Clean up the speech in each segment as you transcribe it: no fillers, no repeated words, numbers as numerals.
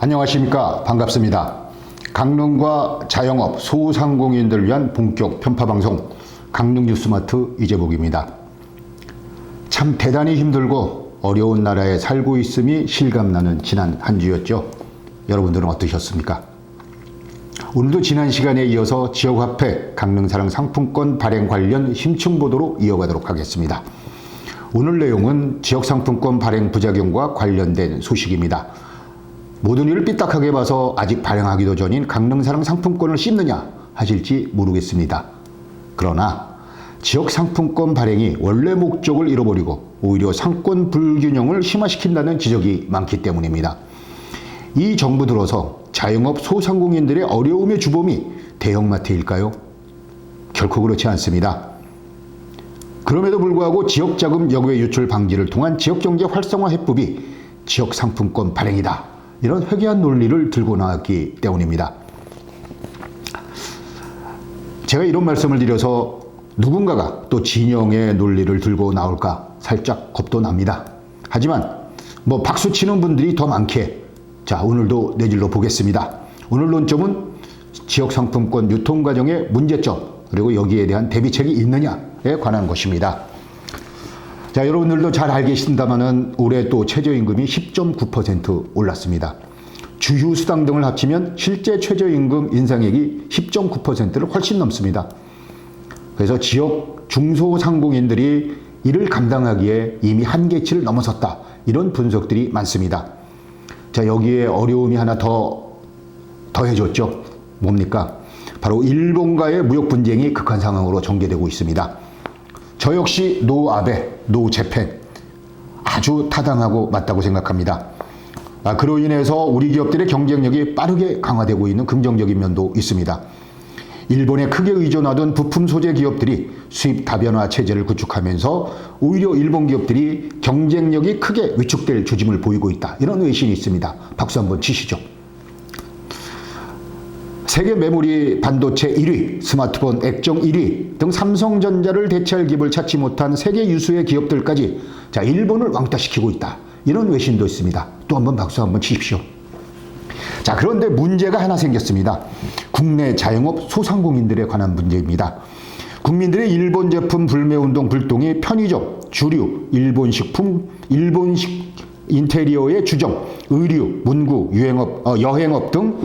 안녕하십니까. 반갑습니다. 강릉과 자영업, 소상공인들을 위한 본격 편파방송 강릉뉴스마트 이재복입니다. 참 대단히 힘들고 어려운 나라에 살고 있음이 실감나는 지난 한 주였죠. 여러분들은 어떠셨습니까? 오늘도 지난 시간에 이어서 지역화폐 강릉사랑 상품권 발행 관련 심층 보도로 이어가도록 하겠습니다. 오늘 내용은 지역상품권 발행 부작용과 관련된 소식입니다. 모든 일을 삐딱하게 봐서 아직 발행하기도 전인 강릉사랑 상품권을 씹느냐 하실지 모르겠습니다. 그러나 지역상품권 발행이 원래 목적을 잃어버리고 오히려 상권 불균형을 심화시킨다는 지적이 많기 때문입니다. 이 정부 들어서 자영업 소상공인들의 어려움의 주범이 대형마트일까요? 결코 그렇지 않습니다. 그럼에도 불구하고 지역자금 역외 유출 방지를 통한 지역경제 활성화 해법이 지역상품권 발행이다. 이런 회개한 논리를 들고 나왔기 때문입니다. 제가 이런 말씀을 드려서 누군가가 또 진영의 논리를 들고 나올까 살짝 겁도 납니다. 하지만 박수치는 분들이 더 많기에 자, 오늘도 내질러 보겠습니다. 오늘 논점은 지역상품권 유통 과정의 문제점 그리고 여기에 대한 대비책이 있느냐에 관한 것입니다. 자, 여러분들도 잘 알고 계신다마는 올해 또 최저임금이 10.9% 올랐습니다. 주휴 수당 등을 합치면 실제 최저임금 인상액이 10.9%를 훨씬 넘습니다. 그래서 지역 중소상공인들이 이를 감당하기에 이미 한계치를 넘어섰다. 이런 분석들이 많습니다. 자, 여기에 어려움이 하나 더해졌죠. 뭡니까? 바로 일본과의 무역 분쟁이 극한 상황으로 전개되고 있습니다. 저 역시 노 아베, 노 재팬 아주 타당하고 맞다고 생각합니다. 그로 인해서 우리 기업들의 경쟁력이 빠르게 강화되고 있는 긍정적인 면도 있습니다. 일본에 크게 의존하던 부품 소재 기업들이 수입 다변화 체제를 구축하면서 오히려 일본 기업들이 경쟁력이 크게 위축될 조짐을 보이고 있다. 이런 외신이 있습니다. 박수 한번 치시죠. 세계 메모리 반도체 1위, 스마트폰 액정 1위 등 삼성전자를 대체할 기업을 찾지 못한 세계 유수의 기업들까지 자, 일본을 왕따시키고 있다. 이런 외신도 있습니다. 또 한번 박수 한번 치십시오. 자, 그런데 문제가 하나 생겼습니다. 국내 자영업 소상공인들에 관한 문제입니다. 국민들의 일본 제품 불매운동 불똥이 편의점, 주류, 일본식 인테리어의 주점, 의류, 문구, 여행업 등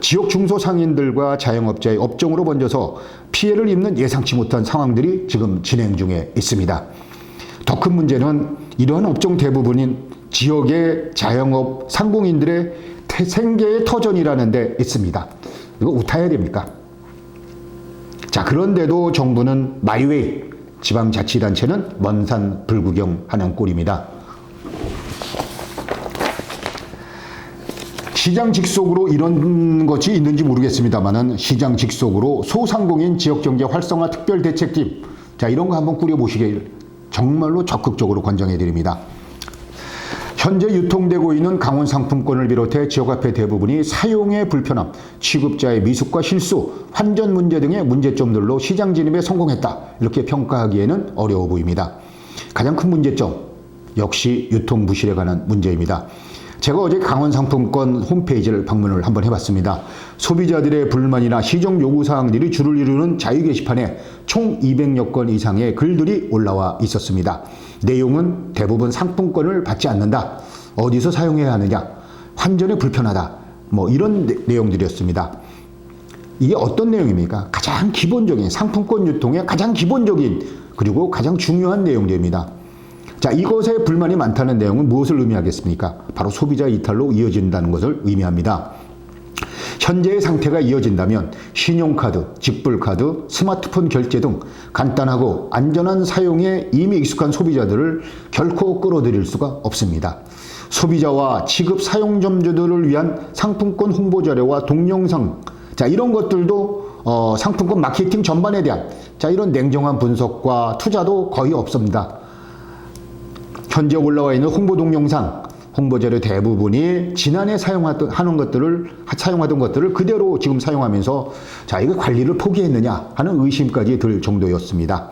지역 중소상인들과 자영업자의 업종으로 번져서 피해를 입는 예상치 못한 상황들이 지금 진행 중에 있습니다. 더 큰 문제는 이러한 업종 대부분인 지역의 자영업 상공인들의 생계의 터전이라는 데 있습니다. 이거 우타야 됩니까? 자, 그런데도 정부는 마이웨이, 지방자치단체는 먼산 불구경하는 꼴입니다. 시장 직속으로 이런 것이 있는지 모르겠습니다만은 시장 직속으로 소상공인 지역경제 활성화 특별대책팀 자, 이런 거 한번 꾸려보시길 정말로 적극적으로 권장해 드립니다. 현재 유통되고 있는 강원 상품권을 비롯해 지역화폐 대부분이 사용의 불편함, 취급자의 미숙과 실수, 환전 문제 등의 문제점들로 시장 진입에 성공했다. 이렇게 평가하기에는 어려워 보입니다. 가장 큰 문제점 역시 유통 부실에 관한 문제입니다. 제가 어제 강원 상품권 홈페이지를 방문을 한번 해봤습니다. 소비자들의 불만이나 시정 요구사항들이 줄을 이루는 자유 게시판에 총 200여 건 이상의 글들이 올라와 있었습니다. 내용은 대부분 상품권을 받지 않는다. 어디서 사용해야 하느냐. 환전이 불편하다. 이런 내용들이었습니다. 이게 어떤 내용입니까? 가장 기본적인 상품권 유통의 가장 기본적인 그리고 가장 중요한 내용들입니다. 자, 이것에 불만이 많다는 내용은 무엇을 의미하겠습니까? 바로 소비자 이탈로 이어진다는 것을 의미합니다. 현재의 상태가 이어진다면 신용카드, 직불카드, 스마트폰 결제 등 간단하고 안전한 사용에 이미 익숙한 소비자들을 결코 끌어들일 수가 없습니다. 소비자와 취급 사용점주들을 위한 상품권 홍보 자료와 동영상, 자, 이런 것들도 상품권 마케팅 전반에 대한 자, 이런 냉정한 분석과 투자도 거의 없습니다. 현재 올라와 있는 홍보 동영상, 홍보 자료 대부분이 지난해 사용하던 것들을 그대로 지금 사용하면서 자, 이거 관리를 포기했느냐 하는 의심까지 들 정도였습니다.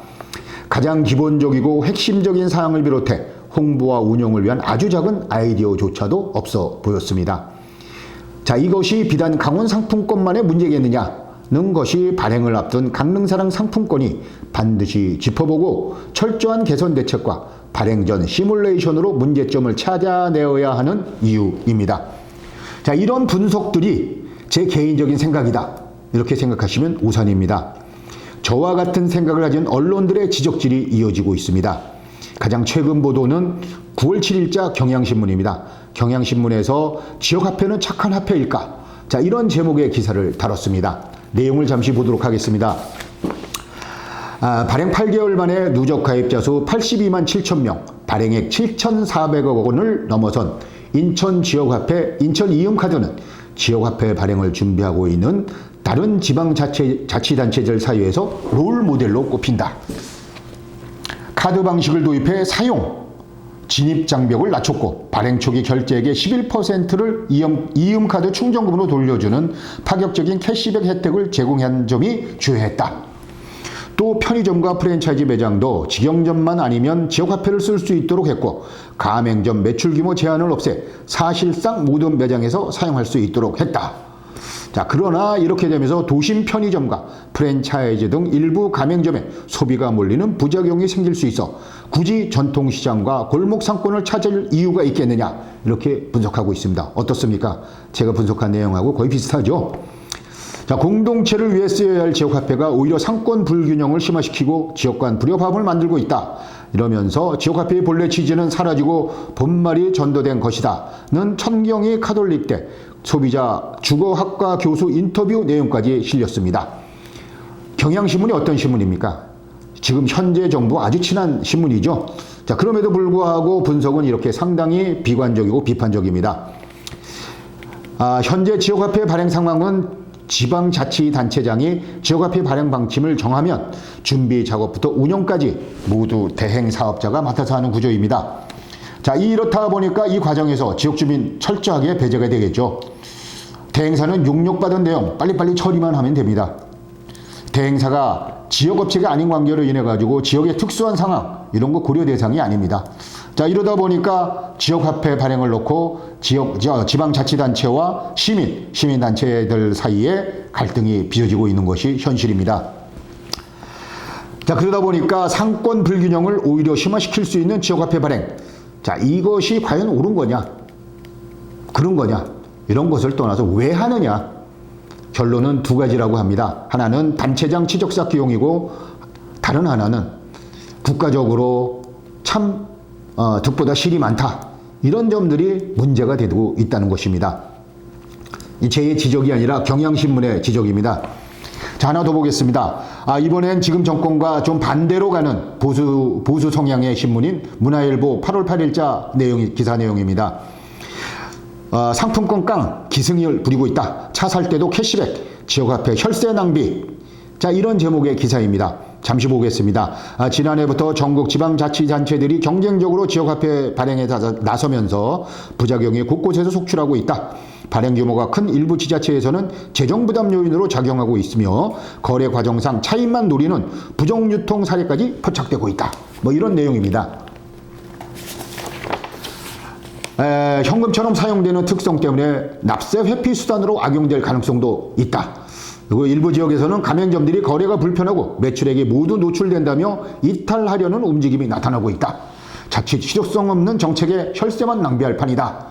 가장 기본적이고 핵심적인 사항을 비롯해 홍보와 운영을 위한 아주 작은 아이디어조차도 없어 보였습니다. 자, 이것이 비단 강원 상품권만의 문제겠느냐는 것이 발행을 앞둔 강릉사랑 상품권이 반드시 짚어보고 철저한 개선 대책과 발행 전 시뮬레이션으로 문제점을 찾아내어야 하는 이유입니다. 자, 이런 분석들이 제 개인적인 생각이다, 이렇게 생각하시면 오산입니다. 저와 같은 생각을 가진 언론들의 지적질이 이어지고 있습니다. 가장 최근 보도는 9월 7일자 경향신문입니다. 경향신문에서 지역화폐는 착한 화폐일까? 자, 이런 제목의 기사를 다뤘습니다. 내용을 잠시 보도록 하겠습니다. 발행 8개월 만에 누적 가입자 수 82만 7천 명, 발행액 7,400억 원을 넘어선 인천 지역화폐 인천 이음카드는 지역화폐 발행을 준비하고 있는 다른 지방자치단체들 사이에서 롤모델로 꼽힌다. 카드 방식을 도입해 사용, 진입 장벽을 낮췄고 발행 초기 결제액의 11%를 이음카드 충전금으로 돌려주는 파격적인 캐시백 혜택을 제공한 점이 주요했다. 또 편의점과 프랜차이즈 매장도 직영점만 아니면 지역화폐를 쓸 수 있도록 했고 가맹점 매출 규모 제한을 없애 사실상 모든 매장에서 사용할 수 있도록 했다. 자, 그러나 이렇게 되면서 도심 편의점과 프랜차이즈 등 일부 가맹점에 소비가 몰리는 부작용이 생길 수 있어 굳이 전통시장과 골목 상권을 찾을 이유가 있겠느냐, 이렇게 분석하고 있습니다. 어떻습니까? 제가 분석한 내용하고 거의 비슷하죠? 자, 공동체를 위해 쓰여야 할 지역화폐가 오히려 상권 불균형을 심화시키고 지역 간 불협화음을 만들고 있다. 이러면서 지역화폐의 본래 취지는 사라지고 본말이 전도된 것이다는 천경희 카톨릭대 소비자 주거학과 교수 인터뷰 내용까지 실렸습니다. 경향신문이 어떤 신문입니까? 지금 현재 정부 아주 친한 신문이죠. 자, 그럼에도 불구하고 분석은 이렇게 상당히 비관적이고 비판적입니다. 현재 지역화폐 발행 상황은 지방자치단체장이 지역화폐 발행 방침을 정하면 준비 작업부터 운영까지 모두 대행사업자가 맡아서 하는 구조입니다. 자, 이렇다 보니까 이 과정에서 지역주민 철저하게 배제가 되겠죠. 대행사는 용역받은 내용 빨리빨리 처리만 하면 됩니다. 대행사가 지역업체가 아닌 관계로 인해 가지고 지역의 특수한 상황, 이런 거 고려 대상이 아닙니다. 자, 이러다 보니까 지역화폐 발행을 놓고 지방자치단체와 시민단체들 사이에 갈등이 빚어지고 있는 것이 현실입니다. 자, 그러다 보니까 상권 불균형을 오히려 심화시킬 수 있는 지역화폐 발행. 자, 이것이 과연 옳은 거냐? 그런 거냐? 이런 것을 떠나서 왜 하느냐? 결론은 두 가지라고 합니다. 하나는 단체장 치적사 비용이고 다른 하나는 국가적으로 참 득보다 실이 많다. 이런 점들이 문제가 되고 있다는 것입니다. 제 지적이 아니라 경향신문의 지적입니다. 자, 하나 더 보겠습니다. 이번엔 지금 정권과 좀 반대로 가는 보수 성향의 신문인 문화일보 8월 8일자 기사 내용입니다. 상품권 깡 기승을 부리고 있다. 차 살 때도 캐시백, 지역화폐 혈세 낭비. 자, 이런 제목의 기사입니다. 잠시 보겠습니다. 지난해부터 전국 지방자치단체들이 경쟁적으로 지역화폐 발행에 나서면서 부작용이 곳곳에서 속출하고 있다. 발행 규모가 큰 일부 지자체에서는 재정부담 요인으로 작용하고 있으며 거래 과정상 차익만 노리는 부정유통 사례까지 포착되고 있다. 뭐 이런 내용입니다. 현금처럼 사용되는 특성 때문에 납세 회피 수단으로 악용될 가능성도 있다. 그리고 일부 지역에서는 가맹점들이 거래가 불편하고 매출액이 모두 노출된다며 이탈하려는 움직임이 나타나고 있다. 자칫 실효성 없는 정책에 혈세만 낭비할 판이다.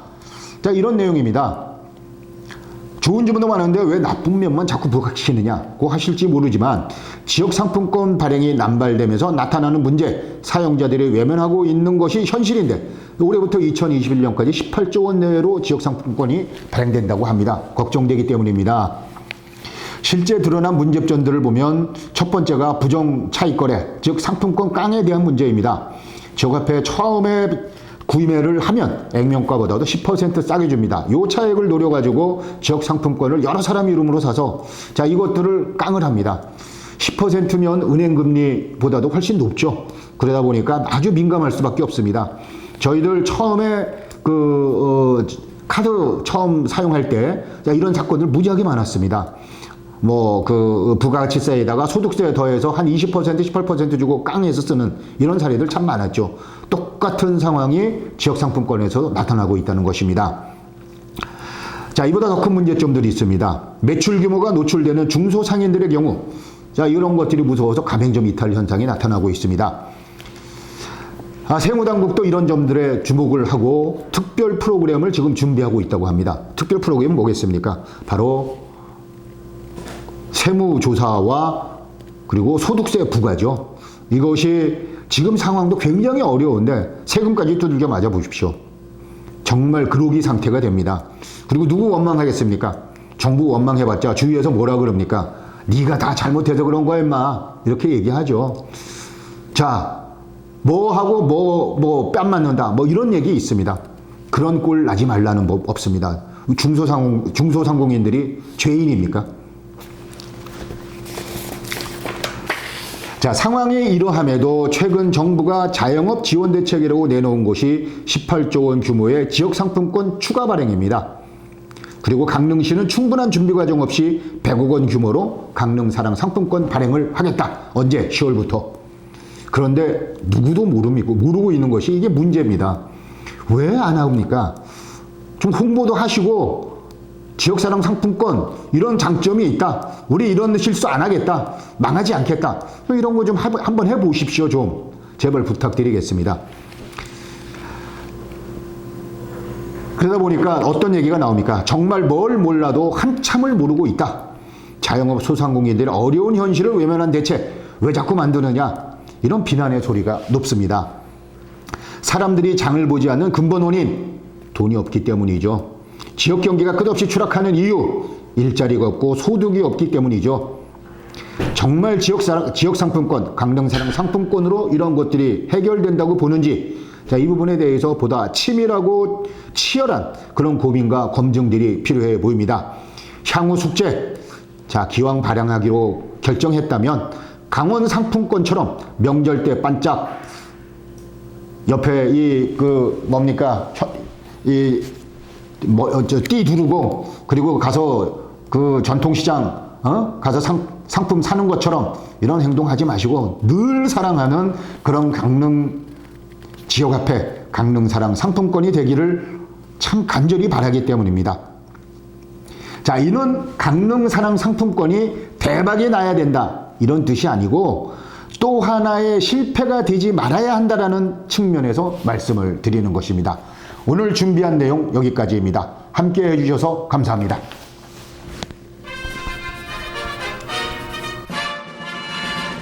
자, 이런 내용입니다. 좋은 점도 많은데 왜 나쁜 면만 자꾸 부각시키느냐고 하실지 모르지만 지역 상품권 발행이 남발되면서 나타나는 문제, 사용자들이 외면하고 있는 것이 현실인데 올해부터 2021년까지 18조 원 내외로 지역 상품권이 발행된다고 합니다. 걱정되기 때문입니다. 실제 드러난 문제점들을 보면 첫 번째가 부정 차익거래, 즉 상품권 깡에 대한 문제입니다. 지역화폐 처음에 구매를 하면 액면가보다도 10% 싸게 줍니다. 요 차액을 노려가지고 지역 상품권을 여러 사람 이름으로 사서 자, 이것들을 깡을 합니다. 10%면 은행금리보다도 훨씬 높죠. 그러다 보니까 아주 민감할 수밖에 없습니다. 저희들 처음에 카드 처음 사용할 때 이런 사건들 무지하게 많았습니다. 부가가치세에다가 소득세에 더해서 한 20%, 18% 주고 깡해서 쓰는 이런 사례들 참 많았죠. 똑같은 상황이 지역상품권에서 나타나고 있다는 것입니다. 자, 이보다 더 큰 문제점들이 있습니다. 매출 규모가 노출되는 중소상인들의 경우, 자, 이런 것들이 무서워서 가맹점 이탈 현상이 나타나고 있습니다. 세무당국도 이런 점들에 주목을 하고 특별 프로그램을 지금 준비하고 있다고 합니다. 특별 프로그램은 뭐겠습니까? 바로 세무조사와 그리고 소득세 부과죠. 이것이 지금 상황도 굉장히 어려운데 세금까지 두들겨 맞아 보십시오. 정말 그러기 상태가 됩니다. 그리고 누구 원망하겠습니까? 정부 원망해봤자 주위에서 뭐라 그럽니까? 네가 다 잘못해서 그런 거야 임마, 이렇게 얘기하죠. 자, 뭐 하고 뺨 맞는다, 뭐 이런 얘기 있습니다. 그런 꼴 나지 말라는 법 없습니다. 중소상공인들이 죄인입니까? 자, 상황이 이러함에도 최근 정부가 자영업 지원 대책이라고 내놓은 것이 18조 원 규모의 지역상품권 추가 발행입니다. 그리고 강릉시는 충분한 준비 과정 없이 100억 원 규모로 강릉사랑 상품권 발행을 하겠다. 언제? 10월부터. 그런데 누구도 모르고 있는 것이 이게 문제입니다. 왜 안 합니까? 좀 홍보도 하시고 지역사랑 상품권 이런 장점이 있다. 우리 이런 실수 안 하겠다. 망하지 않겠다. 이런 거 좀 한번 해보십시오. 좀 제발 부탁드리겠습니다. 그러다 보니까 어떤 얘기가 나옵니까? 정말 뭘 몰라도 한참을 모르고 있다. 자영업 소상공인들의 어려운 현실을 외면한 대책 왜 자꾸 만드느냐? 이런 비난의 소리가 높습니다. 사람들이 장을 보지 않는 근본 원인, 돈이 없기 때문이죠. 지역 경기가 끝없이 추락하는 이유, 일자리가 없고 소득이 없기 때문이죠. 정말 지역 상품권, 강릉사랑 상품권으로 이런 것들이 해결된다고 보는지, 자, 이 부분에 대해서 보다 치밀하고 치열한 그런 고민과 검증들이 필요해 보입니다. 향후 숙제, 자, 기왕 발행하기로 결정했다면 강원 상품권처럼 명절 때 반짝 옆에 띠 두르고 그리고 가서 그 전통시장 가서 상품 사는 것처럼 이런 행동하지 마시고 늘 사랑하는 그런 강릉 지역 앞에 강릉사랑 상품권이 되기를 참 간절히 바라기 때문입니다. 자, 이는 강릉사랑 상품권이 대박이 나야 된다, 이런 뜻이 아니고 또 하나의 실패가 되지 말아야 한다라는 측면에서 말씀을 드리는 것입니다. 오늘 준비한 내용 여기까지입니다. 함께 해주셔서 감사합니다.